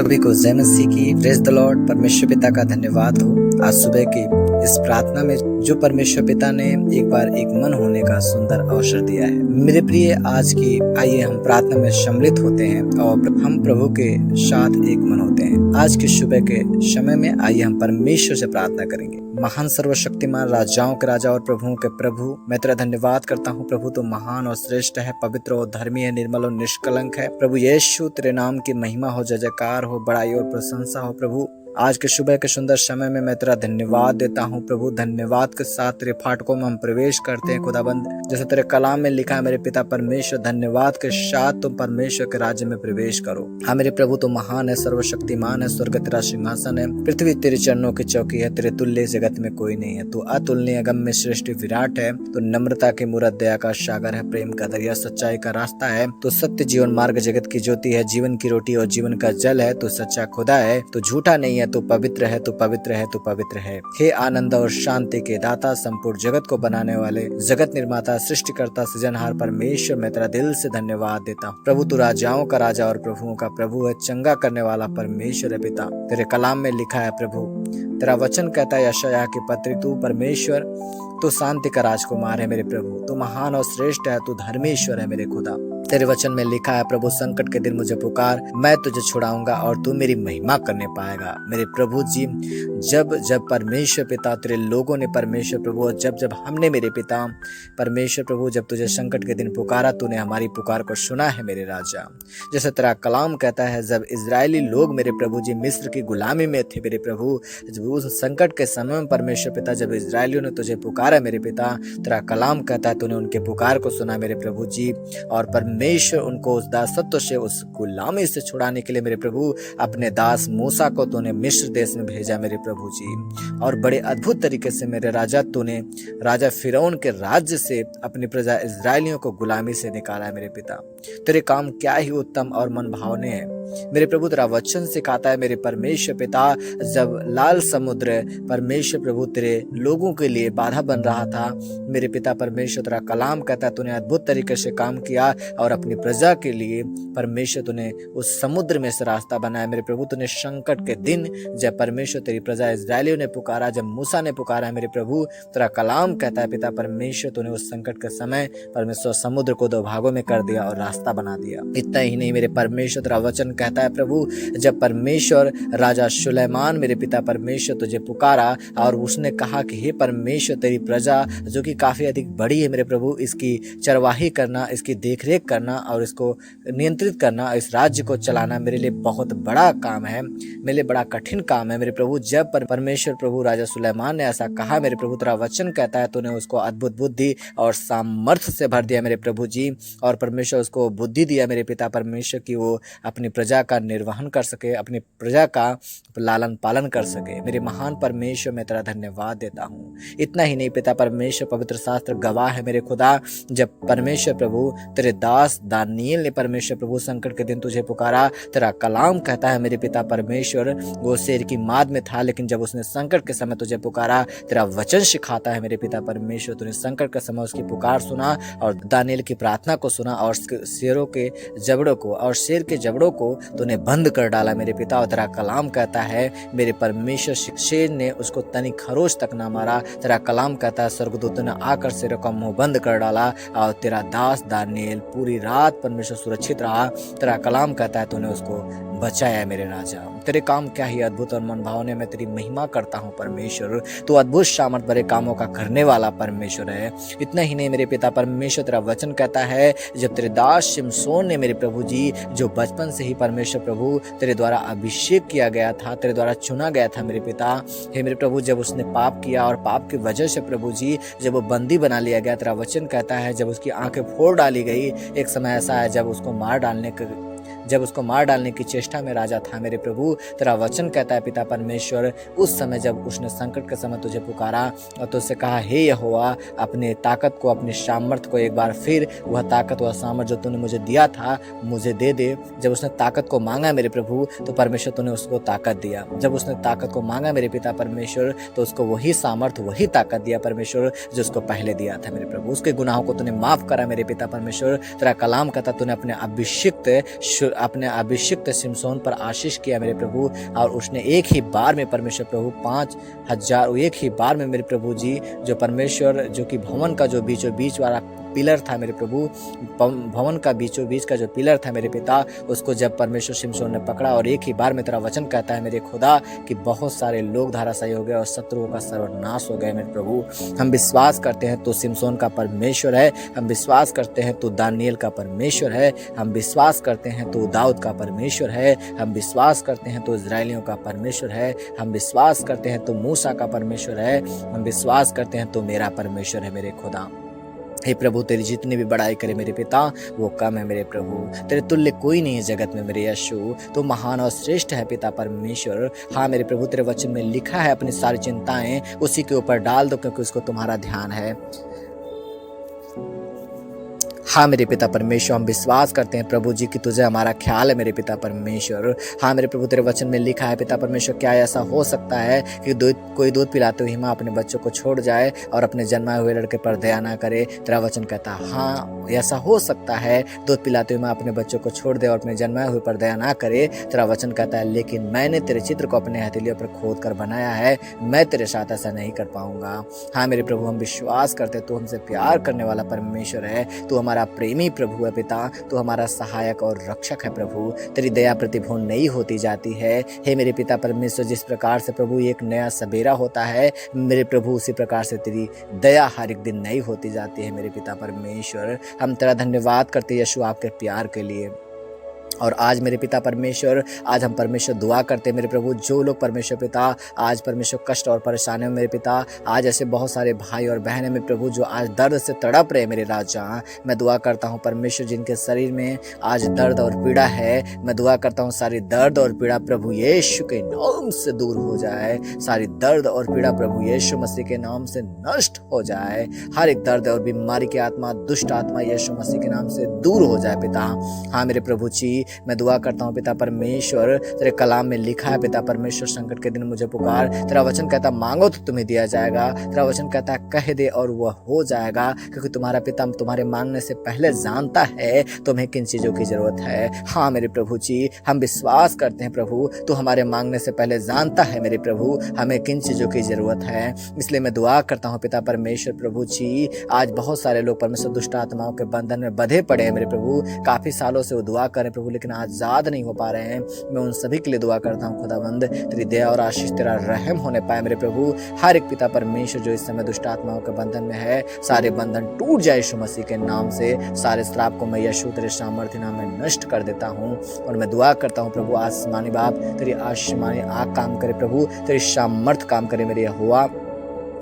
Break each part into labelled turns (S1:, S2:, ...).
S1: सभी को जय मसीह की प्रेज द लॉर्ड। परमेश्वर पिता का धन्यवाद हो आज सुबह की इस प्रार्थना में जो परमेश्वर पिता ने एक बार एक मन होने का सुंदर अवसर दिया है। मेरे प्रिय, आज की आइए हम प्रार्थना में सम्मिलित होते हैं और हम प्रभु के साथ एक मन होते हैं। आज के सुबह के समय में आइए हम परमेश्वर से प्रार्थना करेंगे। महान सर्वशक्तिमान राजाओं के राजा और प्रभुओं के प्रभु, मैं तेरा धन्यवाद करता हूँ प्रभु। तो महान और श्रेष्ठ है, पवित्र और धर्मी है, निर्मल और निष्कलंक है प्रभु यीशु। तेरे नाम की महिमा हो, जय जयकार हो, बड़ाई और प्रशंसा हो प्रभु। आज के सुबह के सुंदर समय में मैं तेरा धन्यवाद देता हूँ प्रभु। धन्यवाद के साथ तेरे फाटकों में हम प्रवेश करते हैं खुदाबंद, जैसे तेरे कलाम में लिखा है मेरे पिता परमेश्वर, धन्यवाद के साथ तुम परमेश्वर के राज्य में प्रवेश करो। हाँ मेरे प्रभु, तो महान है, सर्वशक्तिमान है, स्वर्ग तेरा सिंहासन है, पृथ्वी तेरे चरणों की चौकी है, तेरे तुल्य जगत में कोई नहीं है। तू अतुलनीय, अगम्य, श्रेष्ठ, विराट है। तो नम्रता की मूरत, दया का सागर है, प्रेम का दरिया, सच्चाई का रास्ता है। तो सत्य, जीवन मार्ग, जगत की ज्योति है, जीवन की रोटी और जीवन का जल है। तो सच्चा खुदा है, तो झूठा नहीं है, तू पवित्र है, तू पवित्र है, तू पवित्र है। हे आनंद और शांति के दाता, संपूर्ण जगत को बनाने वाले, जगत निर्माता, सृष्टिकर्ता, सृजनहार परमेश्वर, मैं तेरा दिल से धन्यवाद देता हूँ प्रभु। तू राजाओं का राजा और प्रभुओं का प्रभु है, चंगा करने वाला परमेश्वर है पिता। तेरे कलाम में लिखा है प्रभु, तेरा वचन कहता है यशायाह की पत्री, तू परमेश्वर, तू शांति का राजकुमार है मेरे प्रभु। तू महान और श्रेष्ठ है, तू धर्मेश्वर है मेरे खुदा। तेरे वचन में लिखा है प्रभु, संकट के दिन मुझे पुकार, मैं तुझे छुड़ाऊंगा और तू मेरी महिमा करने पाएगा मेरे प्रभु जी। जब जब परमेश्वर पिता तेरे लोगों ने परमेश्वर प्रभु, जब जब हमने मेरे पिता परमेश्वर प्रभु, जब तुझे संकट के दिन पुकारा, तूने हमारी पुकार को सुना है मेरे राजा। जैसे तेरा कलाम कहता है, जब इजरायली लोग मेरे प्रभु जी मिस्र की गुलामी में थे मेरे प्रभु, जब उस संकट के समय में परमेश्वर पिता, जब इजरायलियों ने तुझे पुकारा मेरे पिता, तेरा कलाम कहता है तूने उनके पुकार को सुना मेरे प्रभु जी। और परमेश्वर उनको उस दासत्व से, उस गुलामी से छुड़ाने के लिए मेरे प्रभु, अपने दास मूसा को तूने मिस्र देश में भेजा मेरे प्रभु जी। और बड़े अद्भुत तरीके से मेरे राजा, तूने राजा फिरौन के राज्य से अपनी प्रजा इजरायलियों को गुलामी से निकाला है मेरे पिता। तेरे काम क्या ही उत्तम और मन भावने हैं मेरे प्रभु। तेरा वचन सिखाता है मेरे परमेश्वर पिता, जब लाल समुद्र परमेश्वर प्रभु तेरे लोगों के लिए बाधा बन रहा था मेरे पिता परमेश्वर, तेरा कलाम कहता है तूने अद्भुत तरीके से काम किया और अपनी प्रजा के लिए परमेश्वर तूने उस समुद्र में से रास्ता बनाया मेरे प्रभु। तूने संकट के दिन जब परमेश्वर तेरी प्रजा इजरायलियों ने पुकारा, जब मूसा ने पुकारा मेरे प्रभु, तेरा कलाम कहता है पिता परमेश्वर तूने उस संकट के समय परमेश्वर समुद्र को दो भागों में कर दिया और रास्ता बना दिया। इतना ही नहीं मेरे परमेश्वर, तेरा वचन कहता है प्रभु, जब परमेश्वर राजा सुलेमान मेरे पिता परमेश्वर तुझे पुकारा और उसने कहा कि हे परमेश्वर, तेरी प्रजा जो कि काफी अधिक बड़ी है मेरे प्रभु, इसकी चरवाही करना, इसकी देखरेख करना और इसको नियंत्रित करना, इस राज्य को चलाना मेरे लिए बहुत बड़ा काम है, मेरे लिए बड़ा कठिन काम है मेरे प्रभु। जब परमेश्वर प्रभु राजा सुलेमान ने ऐसा कहा मेरे प्रभु, तेरा वचन कहता है तूने उसको अद्भुत बुद्धि और सामर्थ्य से भर दिया मेरे प्रभु जी। और परमेश्वर उसको बुद्धि दिया मेरे पिता परमेश्वर की वो अपनी प्रजा का निर्वहन कर सके, अपनी प्रजा का लालन पालन कर सके। मेरे महान परमेश्वर, मैं तेरा धन्यवाद देता हूँ। इतना ही नहीं पिता परमेश्वर, पवित्र शास्त्र गवाह है मेरे खुदा, जब परमेश्वर प्रभु तेरे दास दानियेल ने परमेश्वर प्रभु संकट के दिन तुझे पुकारा, तेरा कलाम कहता है मेरे पिता परमेश्वर, वो शेर की माद में था, लेकिन जब उसने संकट के समय तुझे पुकारा, तेरा वचन सिखाता है मेरे पिता परमेश्वर, तूने संकट के समय उसकी पुकार सुना और दानियेल की प्रार्थना को सुना और शेरों के जबड़ों को और शेर के जबड़ों को तूने बंद कर डाला मेरे पिता। और तेरा कलाम कहता है मेरे परमेश्वर, शेर ने उसको तनी खरोच तक ना मारा। तेरा कलाम कहता है स्वर्गदूतों ने आकर शेरों का मुंह बंद कर डाला और तेरा दास दानियेल पूरी रात परमेश्वर सुरक्षित रहा। तेरा कलाम कहता है तूने उसको बचाया मेरे राजा। तेरे काम क्या ही अद्भुत और मन भावने, मैं तेरी महिमा करता हूँ परमेश्वर। तू अद्भुत सामर्थ भरे कामों का करने वाला परमेश्वर है। इतना ही नहीं मेरे पिता परमेश्वर, तेरा वचन कहता है जब तेरे दास शिमशोन ने मेरे प्रभु जी, जो बचपन से ही परमेश्वर प्रभु तेरे द्वारा अभिषेक किया गया था, तेरे द्वारा चुना गया था मेरे पिता, हे मेरे प्रभु, जब उसने पाप किया और पाप की वजह से प्रभु जी जब वो बंदी बना लिया गया, तेरा वचन कहता है जब उसकी आंखें फोड़ डाली गई, एक समय ऐसा है जब उसको मार डालने की चेष्टा में राजा था मेरे प्रभु, तेरा वचन कहता है पिता परमेश्वर, उस समय जब उसने संकट के समय तुझे पुकारा और तुझसे कहा हे यहोवा, अपने ताकत को, अपनी सामर्थ को एक बार फिर वह ताकत, वह सामर्थ जो तूने मुझे दिया था मुझे दे दे। जब उसने ताकत को मांगा मेरे प्रभु, तो परमेश्वर तूने उसको ताकत दिया। जब उसने ताकत को मांगा मेरे पिता परमेश्वर, तो उसको वही सामर्थ, वही ताकत दिया परमेश्वर जो उसको पहले दिया था मेरे प्रभु। उसके गुनाहों को तूने माफ करा मेरे पिता परमेश्वर। तेरा कलाम कहता तूने अपने अभिषिक्त अपने अभिषिक्त सिमसोन पर आशीष किया मेरे प्रभु, और उसने एक ही बार में परमेश्वर प्रभु 5,000 एक ही बार में मेरे प्रभु जी, जो परमेश्वर जो कि भवन का जो बीचों बीच वाला पिलर था मेरे प्रभु, भवन का बीचों बीच का जो पिलर था मेरे पिता, उसको जब परमेश्वर सिमसोन ने पकड़ा, और एक ही बार में तेरा वचन कहता है मेरे खुदा कि बहुत सारे लोग धराशायी हो गए और शत्रुओं का सर्वनाश हो गए मेरे प्रभु। हम विश्वास करते हैं तू सिमसोन का परमेश्वर है, हम विश्वास करते हैं तू दानियल का परमेश्वर है, हम विश्वास करते हैं तू दाऊद का परमेश्वर है, हम विश्वास करते हैं तू इजराइलियों का परमेश्वर है, हम विश्वास करते हैं तू मूसा का परमेश्वर है, हम विश्वास करते हैं तू मेरा परमेश्वर है मेरे खुदा। हे प्रभु, तेरी जितनी भी बड़ाई करे मेरे पिता वो कम है मेरे प्रभु। तेरे तुल्य कोई नहीं है जगत में मेरे यीशु, तो महान और श्रेष्ठ है पिता परमेश्वर। हाँ मेरे प्रभु, तेरे वचन में लिखा है अपनी सारी चिंताएं उसी के ऊपर डाल दो क्योंकि उसको तुम्हारा ध्यान है। हाँ मेरे पिता परमेश्वर, हम विश्वास करते हैं प्रभु जी कि तुझे हमारा ख्याल है मेरे पिता परमेश्वर। हाँ मेरे प्रभु, तेरे वचन में लिखा है पिता परमेश्वर, क्या ऐसा हो सकता है कि कोई दूध पिलाते हुए माँ अपने बच्चों को छोड़ जाए और अपने जन्माए हुए लड़के पर दया ना करे। तेरा वचन कहता है हाँ ऐसा हो सकता है, दूध पिलाते हुए माँ अपने बच्चों को छोड़ दे और अपने जन्माए हुए पर दया ना करे। तेरा वचन कहता है लेकिन मैंने तेरे चित्र को अपने हथेलियों पर खोद कर बनाया है, मैं तेरे साथ ऐसा नहीं कर पाऊंगा। हाँ मेरे प्रभु, हम विश्वास करते तू हमसे प्यार करने वाला परमेश्वर है, तू हमारा प्रेमी प्रभु है पिता, तू हमारा सहायक और रक्षक है प्रभु। तेरी दया प्रतिभून नई होती जाती है। हे मेरे पिता परमेश्वर, जिस प्रकार से प्रभु एक नया सवेरा होता है मेरे प्रभु, उसी प्रकार से तेरी दया हर एक दिन नई होती जाती है मेरे पिता परमेश्वर। हम तेरा धन्यवाद करते यीशु आपके प्यार के लिए। और आज मेरे पिता परमेश्वर, आज हम परमेश्वर दुआ करते हैं मेरे प्रभु, जो लोग परमेश्वर पिता आज परमेश्वर कष्ट और परेशानी में मेरे पिता, आज ऐसे बहुत सारे भाई और बहन हैं मेरे प्रभु जो आज दर्द से तड़प रहे मेरे राजा, मैं दुआ करता हूँ परमेश्वर जिनके शरीर में आज दर्द और पीड़ा है, मैं दुआ करता हूँ सारी दर्द और पीड़ा प्रभु यीशु के नाम से दूर हो जाए। सारी दर्द और पीड़ा प्रभु यीशु मसीह के नाम से नष्ट हो जाए। हर एक दर्द और बीमारी की आत्मा, दुष्ट आत्मा यीशु मसीह के नाम से दूर हो जाए पिता। हाँ मेरे प्रभु जी, मैं दुआ करता हूँ पिता परमेश्वर, तेरे कलाम में लिखा है पिता परमेश्वर, संकट के दिन मुझे पुकार। तेरा वचन कहता मांगो तो तुम्हें दिया जाएगा। तेरा वचन कहता कह दे और वह हो जाएगा, क्योंकि तुम्हारा पिता तुम्हारे मांगने से पहले जानता है तुम्हें किन चीजों की जरूरत है। हाँ मेरे प्रभु जी, हम विश्वास करते हैं प्रभु, तू हमारे मांगने से पहले जानता है मेरे प्रभु हमें किन चीजों की जरूरत है। इसलिए मैं दुआ करता हूँ पिता परमेश्वर प्रभु जी, आज बहुत सारे लोग परमेश्वर दुष्ट आत्माओं के बंधन में बंधे पड़े हैं मेरे प्रभु, काफी सालों से वो दुआ करें प्रभु लेकिन आजाद नहीं हो पा रहे हैं। मैं उन सभी के लिए दुआ करता हूँ खुदावंद, तेरी दया और आशीष, तेरा रहम होने पाए मेरे प्रभु। हर एक पिता परमेश्वर जो इस समय दुष्ट आत्माओं के बंधन में है, सारे बंधन टूट जाए यीशु मसीह के नाम से। सारे श्राप को मैं यीशु तेरे सामर्थ्य नाम में नष्ट कर देता हूँ। और मैं दुआ करता हूँ प्रभु, आसमानी बाप तेरी आसमानी आग काम करे प्रभु, तेरी सामर्थ्य काम करे मेरे यहोवा,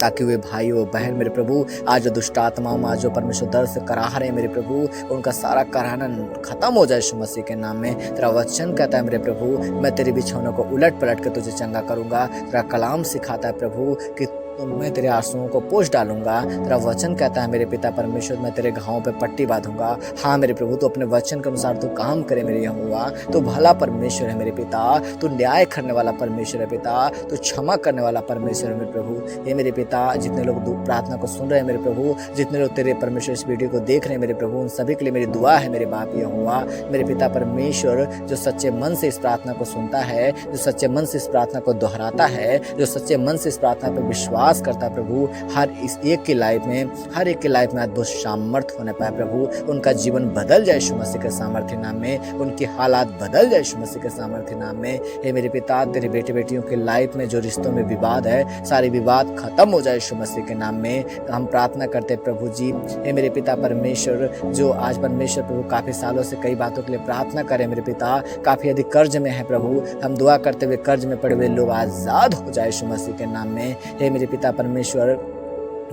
S1: ताकि वे भाई व बहन मेरे प्रभु आज जो दुष्ट आत्माओं में आज जो परमेश्वर दर्द से कराह रहे हैं मेरे प्रभु, उनका सारा कराहना खत्म हो जाए यीशु मसीह के नाम में। तेरा वचन कहता है मेरे प्रभु, मैं तेरे बिछौनों को उलट पलट के तुझे चंगा करूंगा। तेरा कलाम सिखाता है प्रभु कि मैं तेरे आंसुओं को पोंछ डालूंगा। तेरा वचन कहता है मेरे पिता परमेश्वर, मैं तेरे घावों पे पट्टी बांधूंगा। हाँ मेरे प्रभु, तो अपने वचन के अनुसार तू काम करे मेरे यहोवा, तो भला परमेश्वर है मेरे पिता, तू न्याय करने वाला परमेश्वर है पिता, तू क्षमा करने वाला परमेश्वर है मेरे प्रभु। ये मेरे पिता, जितने लोग प्रार्थना को सुन रहे हैं मेरे प्रभु, जितने लोग तेरे परमेश्वर इस वीडियो को देख रहे हैं मेरे प्रभु, उन सभी के लिए मेरी दुआ है मेरे बाप यहोवा, मेरे पिता परमेश्वर, जो सच्चे मन से इस प्रार्थना को सुनता है, जो सच्चे मन से इस प्रार्थना को दोहराता है, जो सच्चे मन से इस प्रार्थना पर विश्वास करता है प्रभु, हर इस एक की लाइफ में, हर एक की लाइफ में अद्भुत सामर्थ्य होने पाए प्रभु, उनका जीवन बदल जाए यीशु मसीह के सामर्थ्य नाम में, उनकी हालात बदल जाए यीशु मसीह के सामर्थ्य नाम में। हे मेरे पिता, तेरे बेटे बेटियों की लाइफ में जो रिश्तों में विवाद है, सारे विवाद खत्म हो जाए यीशु मसीह के नाम में। हम प्रार्थना करते हैं प्रभु जी। हे मेरे पिता परमेश्वर, जो आज परमेश्वर प्रभु काफी सालों से कई बातों के लिए प्रार्थना करें मेरे पिता, काफी अधिक कर्ज में है प्रभु, हम दुआ करते हुए कर्ज में पड़े हुए लोग आजाद हो जाए यीशु मसीह के नाम में। हे मेरे पिता परमेश्वर,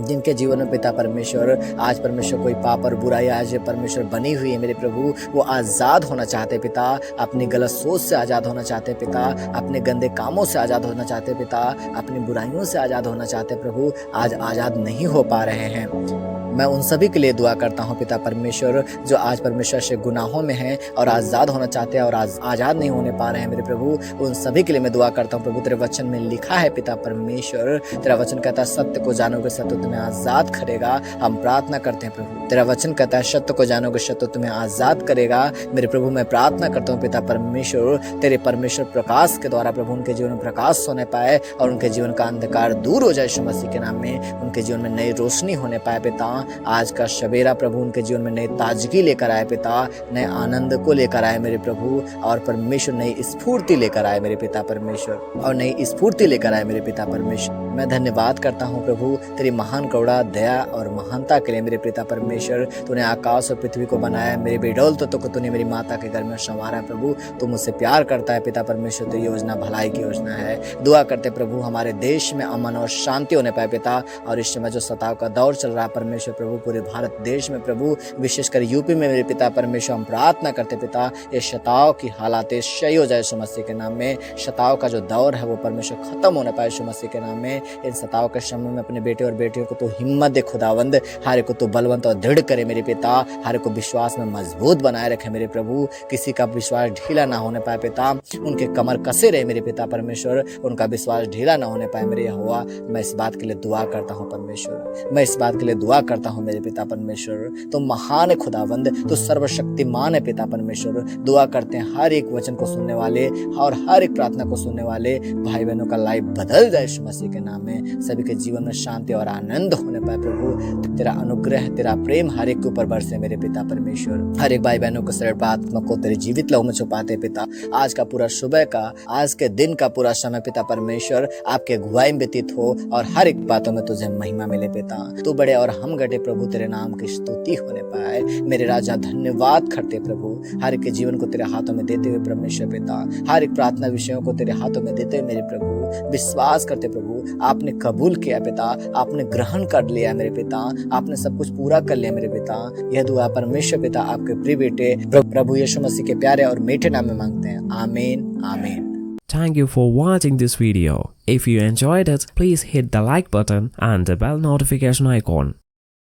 S1: जिनके जीवन में पिता परमेश्वर आज परमेश्वर कोई पाप और बुराई आज परमेश्वर बनी हुई है मेरे प्रभु, वो आज़ाद होना चाहते पिता, अपनी गलत सोच से आज़ाद होना चाहते पिता, अपने गंदे कामों से आज़ाद होना चाहते पिता, अपनी बुराइयों से आज़ाद होना चाहते प्रभु, आज आज़ाद नहीं हो पा रहे हैं। मैं उन सभी के लिए दुआ करता हूँ पिता परमेश्वर, जो आज परमेश्वर से गुनाहों में हैं और आज़ाद होना चाहते हैं और आज़ाद नहीं होने पा रहे हैं मेरे प्रभु, उन सभी के लिए मैं दुआ करता हूँ प्रभु। तेरे वचन में लिखा है पिता परमेश्वर, तेरा वचन कहता है सत्य को जानोगे सत्य तुम्हें आजाद करेगा। हम प्रार्थना करते हैं प्रभु, तेरा वचन कहता है सत्य को जानोगे सत्य तुम्हें आजाद करेगा। मेरे प्रभु मैं प्रार्थना करता हूँ पिता परमेश्वर, तेरे परमेश्वर प्रकाश के द्वारा प्रभु उनके जीवन में प्रकाश होने पाए और उनके जीवन का अंधकार दूर हो जाए यीशु मसीह के नाम में। उनके जीवन में नई रोशनी होने पाए पिता। आज का सवेरा प्रभु उनके जीवन में नई ताजगी लेकर आए पिता, नए आनंद को लेकर आए मेरे प्रभु, और परमेश्वर नई स्फूर्ति लेकर आए मेरे पिता परमेश्वर, और नई स्फूर्ति लेकर आए मेरे पिता परमेश्वर। मैं धन्यवाद करता हूँ प्रभु तेरी महान करुणा, दया और महानता के लिए मेरे पिता परमेश्वर। तूने आकाश और पृथ्वी को बनाया, मेरे बेडौलत तो तूने मेरी माता के घर में संवारा प्रभु। तू मुझसे प्यार करता है पिता परमेश्वर, तेरी योजना भलाई की योजना है। दुआ करते प्रभु हमारे देश में अमन और शांति होने पाए पिता, और इस समय जो सताव का दौर चल रहा है परमेश्वर प्रभु पूरे भारत देश में प्रभु, विशेषकर यूपी में मेरे पिता परमेश्वर हम प्रार्थना करते पिता ये शताव की हालातें सही हो जाए यीशु मसीह के नाम में। शताव का जो दौर है वो परमेश्वर खत्म होने पाए यीशु मसीह के नाम में। इन शताव के समय में अपने बेटे और बेटियों को तो हिम्मत दे खुदावंद, हर एक को तो बलवंत और दृढ़ करे मेरे पिता, हर एक को विश्वास में मजबूत बनाए रखे मेरे प्रभु। किसी का विश्वास ढीला ना होने पाए पिता, उनके कमर कसे रहे मेरे पिता परमेश्वर, उनका विश्वास ढीला ना होने पाए मेरे यहोवा। मैं इस बात के लिए दुआ करता हूँ परमेश्वर, मैं इस बात के लिए दुआ करता हूँ मेरे पिता परमेश्वर। तो महान है खुदावंद, तो सर्वशक्तिमान है पिता परमेश्वर। दुआ करते हैं हर एक वचन को सुनने वाले और हर एक प्रार्थना को सुनने वाले भाई बहनों का लाइफ बदल जाए यीशु मसीह के नाम में। सभी के जीवन में शांति और आनंद होने पाए प्रभु। तेरा अनुग्रह तेरा प्रेम हर एक के ऊपर बरसे मेरे पिता परमेश्वर। हर एक भाई बहनों को सरल आत्मा को तेरे जीवित लहू में छुपाते पिता। आज का पूरा सुबह का, आज के दिन का पूरा समय पिता परमेश्वर आपके अगुवाई में व्यतीत हो और हर एक बातों में तुझे महिमा मिले पिता। तू बड़े और हम घटे प्रभु, तेरे नाम की स्तुति होने पाए मेरे राजा। धन्यवाद करते प्रभु, हर एक के जीवन को तेरे हाथों में देते हुए परमेश्वर पिता, हर एक प्रार्थना विषयों को तेरे हाथों में देते हुए मेरे प्रभु विश्वास करते प्रभु आपने कबूल किया पिता, आपने ग्रहण कर लिया मेरे पिता, आपने सब कुछ पूरा कर लिया मेरे पिता। यह दुआ परमेश्वर पिता आपके प्रिय बेटे प्रभु यीशु मसीह के प्यारे और मीठे नाम में मांगते हैं, आमीन आमीन।
S2: Thank you for watching this video. If you enjoyed it, please hit the like button and the bell notification icon.